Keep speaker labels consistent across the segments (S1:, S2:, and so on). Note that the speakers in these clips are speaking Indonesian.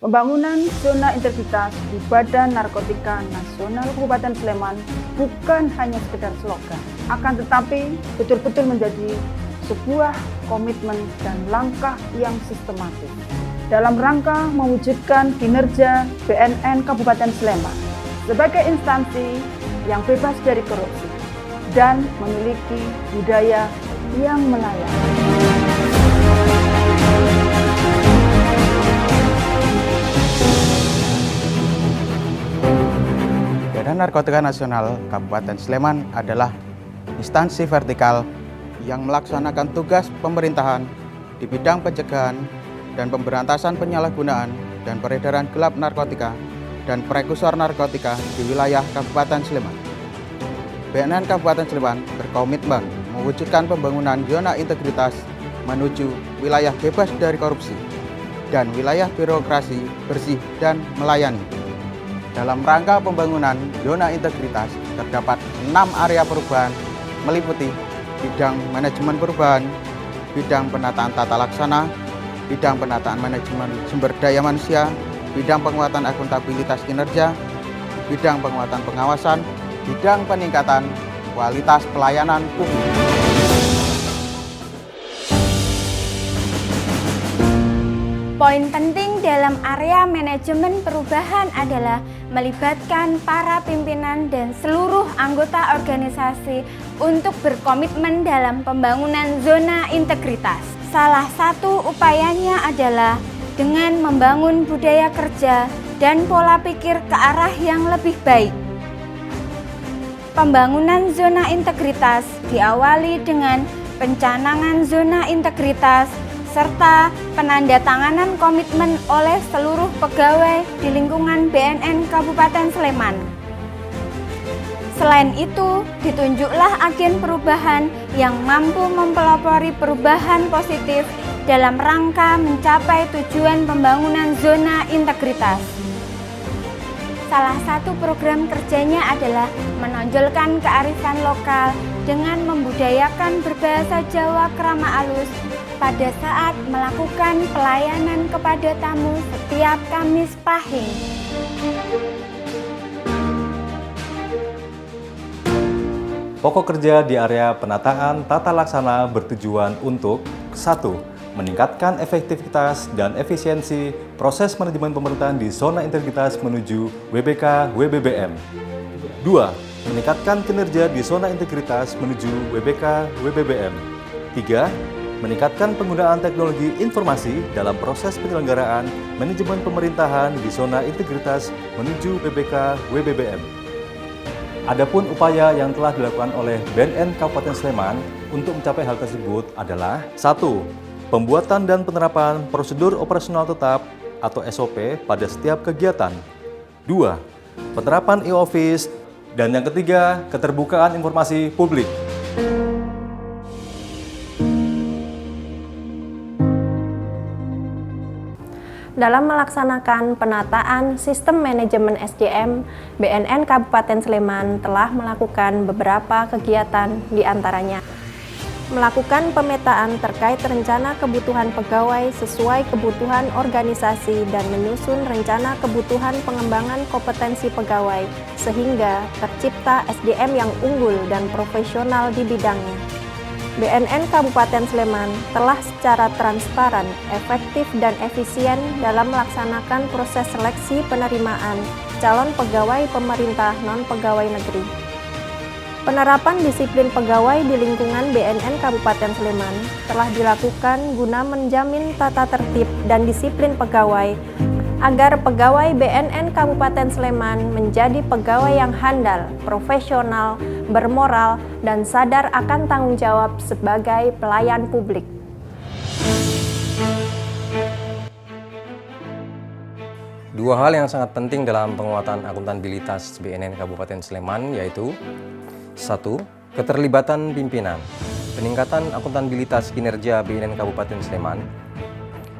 S1: Pembangunan zona integritas di Badan Narkotika Nasional Kabupaten Sleman bukan hanya sekedar slogan, akan tetapi betul-betul menjadi sebuah komitmen dan langkah yang sistematis dalam rangka mewujudkan kinerja BNN Kabupaten Sleman sebagai instansi yang bebas dari korupsi dan memiliki budaya yang melayani.
S2: Badan Narkotika Nasional Kabupaten Sleman adalah instansi vertikal yang melaksanakan tugas pemerintahan di bidang pencegahan dan pemberantasan penyalahgunaan dan peredaran gelap narkotika dan prekursor narkotika di wilayah Kabupaten Sleman. BNN Kabupaten Sleman berkomitmen mewujudkan pembangunan zona integritas menuju wilayah bebas dari korupsi dan wilayah birokrasi bersih dan melayani. Dalam rangka pembangunan zona integritas terdapat 6 area perubahan meliputi bidang manajemen perubahan, bidang penataan tata laksana, bidang penataan manajemen sumber daya manusia, bidang penguatan akuntabilitas kinerja, bidang penguatan pengawasan, bidang peningkatan kualitas pelayanan publik.
S3: Poin penting dalam area manajemen perubahan adalah melibatkan para pimpinan dan seluruh anggota organisasi untuk berkomitmen dalam pembangunan zona integritas. Salah satu upayanya adalah dengan membangun budaya kerja dan pola pikir ke arah yang lebih baik. Pembangunan zona integritas diawali dengan pencanangan zona integritas serta penandatanganan komitmen oleh seluruh pegawai di lingkungan BNN Kabupaten Sleman. Selain itu, ditunjuklah agen perubahan yang mampu mempelopori perubahan positif dalam rangka mencapai tujuan pembangunan zona integritas. Salah satu program kerjanya adalah menonjolkan kearifan lokal dengan membudayakan berbahasa Jawa krama alus pada saat melakukan pelayanan kepada tamu setiap Kamis Pahing.
S4: Pokok kerja di area penataan tata laksana bertujuan untuk 1. Meningkatkan efektivitas dan efisiensi proses manajemen pemerintahan di zona integritas menuju WBK/WBBM. 2. Meningkatkan kinerja di zona integritas menuju WBK/WBBM. 3. Meningkatkan penggunaan teknologi informasi dalam proses penyelenggaraan manajemen pemerintahan di zona integritas menuju WBK/WBBM. Adapun upaya yang telah dilakukan oleh BNN Kabupaten Sleman untuk mencapai hal tersebut adalah 1. Pembuatan dan penerapan prosedur operasional tetap atau SOP pada setiap kegiatan. 2. Penerapan e-office. Dan yang ketiga, keterbukaan informasi publik.
S5: Dalam melaksanakan penataan sistem manajemen SDM, BNN Kabupaten Sleman telah melakukan beberapa kegiatan, di antaranya melakukan pemetaan terkait rencana kebutuhan pegawai sesuai kebutuhan organisasi dan menyusun rencana kebutuhan pengembangan kompetensi pegawai sehingga tercipta SDM yang unggul dan profesional di bidangnya. BNN Kabupaten Sleman telah secara transparan, efektif, dan efisien dalam melaksanakan proses seleksi penerimaan calon pegawai pemerintah non-pegawai negeri. Penerapan disiplin pegawai di lingkungan BNN Kabupaten Sleman telah dilakukan guna menjamin tata tertib dan disiplin pegawai agar pegawai BNN Kabupaten Sleman menjadi pegawai yang handal, profesional, bermoral, dan sadar akan tanggung jawab sebagai pelayan publik.
S6: Dua hal yang sangat penting dalam penguatan akuntabilitas BNN Kabupaten Sleman yaitu 1. Keterlibatan pimpinan. Peningkatan akuntabilitas kinerja BNN Kabupaten Sleman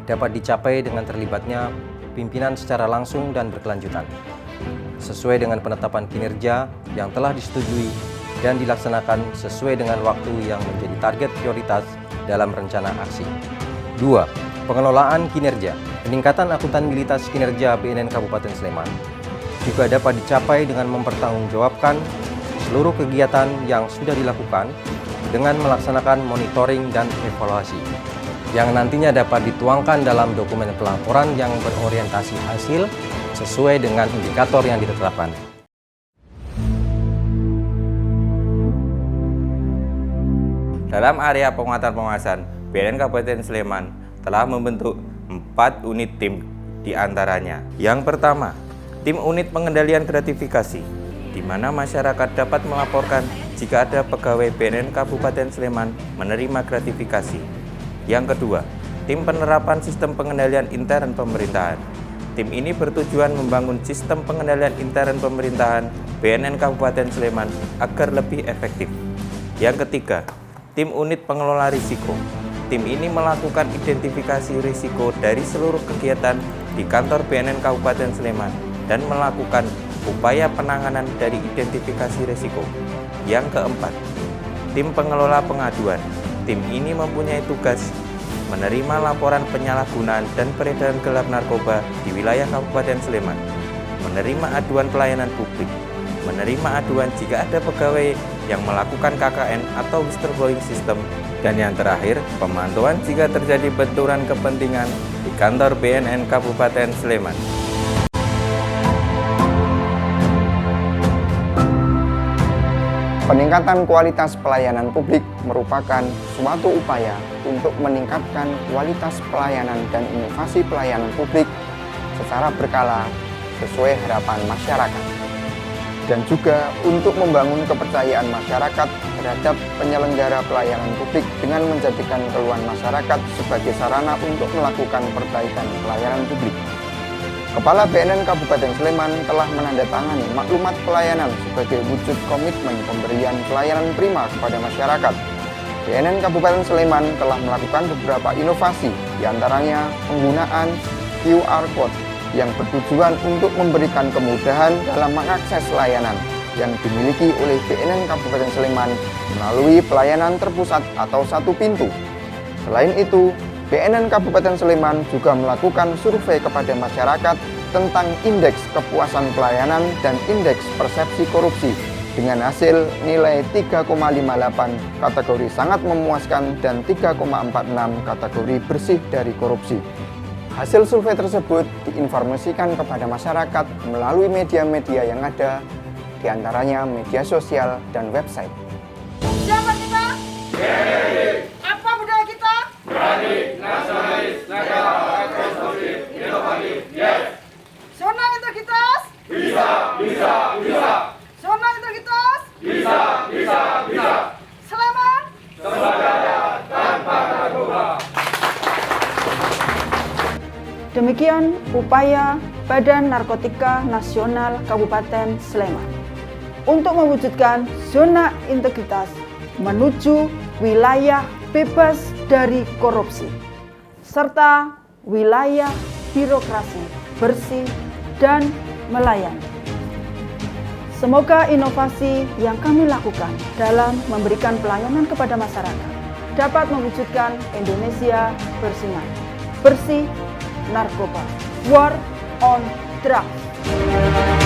S6: dapat dicapai dengan terlibatnya pimpinan secara langsung dan berkelanjutan, sesuai dengan penetapan kinerja yang telah disetujui dan dilaksanakan sesuai dengan waktu yang menjadi target prioritas dalam rencana aksi. 2. Pengelolaan kinerja. Peningkatan akuntabilitas kinerja BNN Kabupaten Sleman juga dapat dicapai dengan mempertanggungjawabkan seluruh kegiatan yang sudah dilakukan dengan melaksanakan monitoring dan evaluasi yang nantinya dapat dituangkan dalam dokumen pelaporan yang berorientasi hasil sesuai dengan indikator yang ditetapkan.
S7: Dalam area penguatan pengawasan, BNN Kabupaten Sleman telah membentuk 4 unit tim di antaranya. Yang pertama, tim unit pengendalian gratifikasi, di mana masyarakat dapat melaporkan jika ada pegawai BNN Kabupaten Sleman menerima gratifikasi. Yang kedua, tim penerapan sistem pengendalian intern pemerintahan. Tim ini bertujuan membangun sistem pengendalian intern pemerintahan BNN Kabupaten Sleman agar lebih efektif. Yang ketiga, tim unit pengelola risiko. Tim ini melakukan identifikasi risiko dari seluruh kegiatan di kantor BNN Kabupaten Sleman dan melakukan upaya penanganan dari identifikasi risiko. Yang keempat, tim pengelola pengaduan. Tim ini mempunyai tugas menerima laporan penyalahgunaan dan peredaran gelap narkoba di wilayah Kabupaten Sleman, menerima aduan pelayanan publik, menerima aduan jika ada pegawai yang melakukan KKN atau whistleblowing system, dan yang terakhir, pemantauan jika terjadi benturan kepentingan di kantor BNN Kabupaten Sleman.
S8: Peningkatan kualitas pelayanan publik merupakan suatu upaya untuk meningkatkan kualitas pelayanan dan inovasi pelayanan publik secara berkala sesuai harapan masyarakat, dan juga untuk membangun kepercayaan masyarakat terhadap penyelenggara pelayanan publik dengan menjadikan keluhan masyarakat sebagai sarana untuk melakukan perbaikan pelayanan publik. Kepala BNN Kabupaten Sleman telah menandatangani maklumat pelayanan sebagai wujud komitmen pemberian pelayanan prima kepada masyarakat. BNN Kabupaten Sleman telah melakukan beberapa inovasi, diantaranya penggunaan QR Code yang bertujuan untuk memberikan kemudahan dalam mengakses layanan yang dimiliki oleh BNN Kabupaten Sleman melalui pelayanan terpusat atau satu pintu. Selain itu, BNN Kabupaten Sleman juga melakukan survei kepada masyarakat tentang indeks kepuasan pelayanan dan indeks persepsi korupsi dengan hasil nilai 3,58 kategori sangat memuaskan dan 3,46 kategori bersih dari korupsi. Hasil survei tersebut diinformasikan kepada masyarakat melalui media-media yang ada, diantaranya media sosial dan website.
S1: Siapa kita? Apa budaya kita?
S9: Berani, nasionalis, netral, eksklusif, inovatif, yes.
S1: Zona integritas?
S9: Bisa.
S1: Zona integritas?
S9: Bisa.
S1: Sleman?
S9: Sembadaya tanpa narkoba.
S1: Demikian upaya Badan Narkotika Nasional Kabupaten Sleman untuk mewujudkan zona integritas menuju wilayah bebas dari korupsi, serta wilayah birokrasi bersih dan melayani. Semoga inovasi yang kami lakukan dalam memberikan pelayanan kepada masyarakat dapat mewujudkan Indonesia bersinar, bersih narkoba, war on drugs.